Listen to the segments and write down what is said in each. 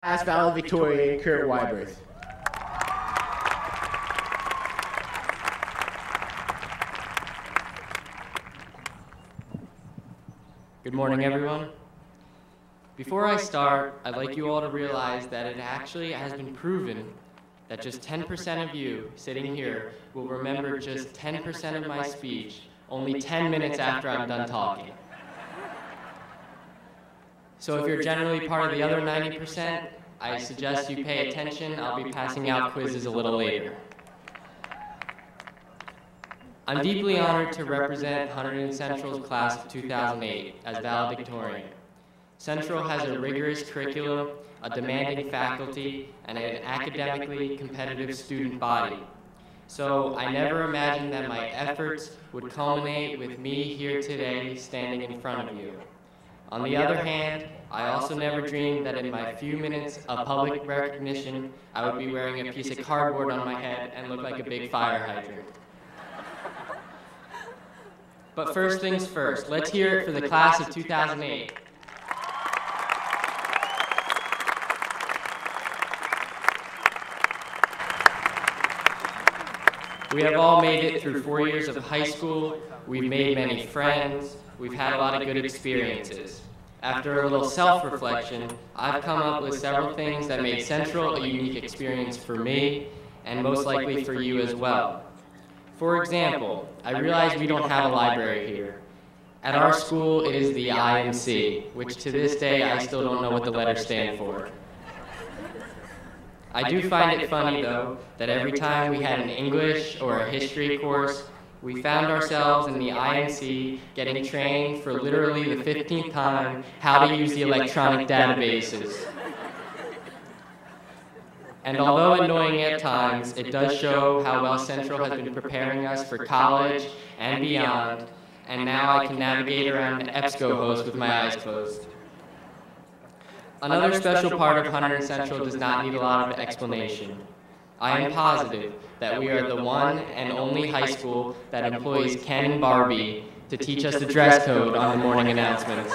Past valedictorian Kurt Weiberth. Good morning, everyone. Before I start, I'd like you all to realize that it actually has been proven that just 10% of you sitting here will remember just 10% of my speech only 10 minutes after I'm done talking. So if you're generally part of the other 90%, I suggest you pay attention. I'll be passing out quizzes a little later. I'm deeply honored to represent Hunterdon Central's class of 2008 as valedictorian. Central has a rigorous curriculum, a demanding faculty, and an academically competitive student body. So I never imagined that my efforts would culminate with me here today standing in front of you. On the other hand, I also never dreamed that in my few minutes of public recognition, I would be wearing a piece of cardboard on my head and look like a big fire hydrant. But first things first, let's hear it for the class of 2008. We have all made it through 4 years of high school, we've made many friends, we've had a lot of good experiences. After a little self-reflection, I've come up with several things that made Central a unique experience for me, and most likely for you as well. For example, I realize we don't have a library here. At our school, it is the IMC, which to this day I still don't know what the letters stand for. I do find it funny, though, that every time we had an English or a history course, we found ourselves in the IMC getting trained for literally the 15th time how to use the electronic databases. And although annoying at times, it does show how well Central has been preparing us for college and beyond, and now I can navigate around an EBSCO host with my eyes closed. Another special part of Hunterdon Central does not need a lot of explanation. I am positive that we are the one and only high school that employs Ken and Barbie to teach us the dress code on the morning announcements.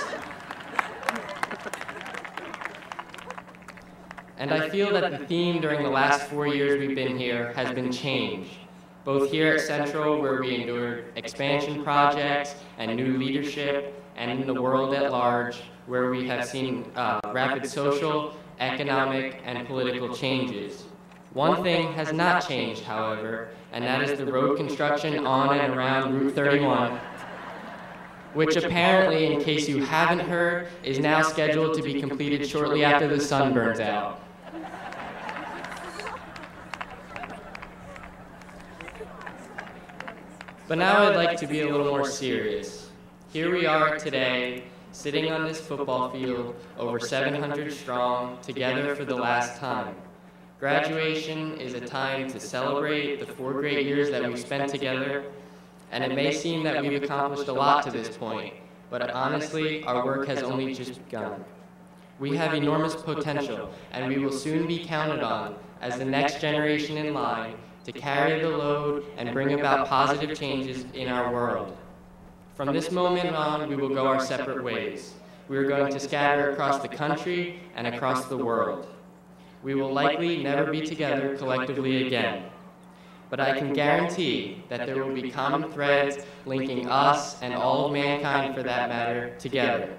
And I feel that the theme during the last 4 years we've been here has been change, both here at Central, where we endured expansion projects and new leadership, and in the world at large, where we have seen rapid social, economic, and political changes. One thing has not changed, however, and that is the road construction on and around Route 31, which apparently, in case you haven't heard, is now scheduled to be completed shortly after the sun burns out. But now I'd like to be a little more serious. Here we are today, sitting on this football field, over 700 strong, together for the last time. Graduation is a time to celebrate the 4 great years that we've spent together, and it may seem that we've accomplished a lot to this point, but honestly, our work has only just begun. We have enormous potential, and we will soon be counted on as the next generation in line to carry the load and bring about positive changes in our world. From this moment on, we will go our separate ways. We are going to scatter across the country and across the world. We will likely never be together collectively again. But I can guarantee that there will be common threads linking us and all of mankind, for that matter, together.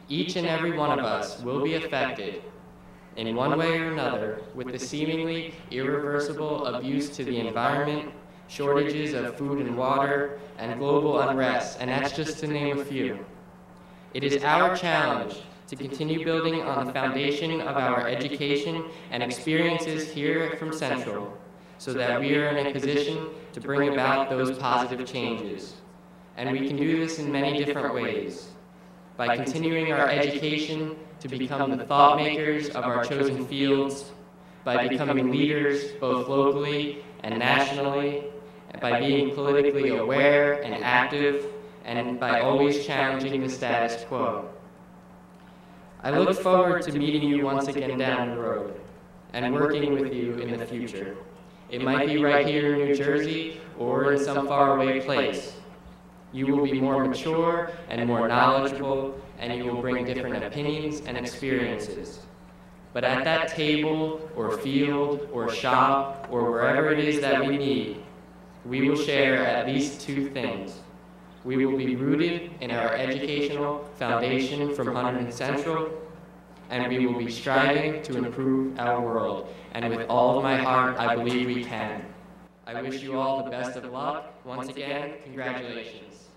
Each and every one of us will be affected, in one way or another, with the seemingly irreversible abuse to the environment, shortages of food and water, and global unrest, and that's just to name a few. It is our challenge to continue building on the foundation of our education and experiences here from Central, so that we are in a position to bring about those positive changes. And we can do this in many different ways. By continuing our education to become the thought makers of our chosen fields, by becoming leaders both locally and nationally, by being politically aware and active, and by always challenging the status quo. I look forward to meeting you once again down the road and working with you in the future. It might be right here in New Jersey or in some faraway place. You will be more mature and more knowledgeable, and you will bring different opinions and experiences. But at that table, or field, or shop, or wherever it is that we meet, we will share at least two things. We will be rooted in our educational foundation from Hunterdon Central, and we will be striving to improve our world. And with all of my heart, I believe we can. I wish you all the best of luck. Once again, congratulations.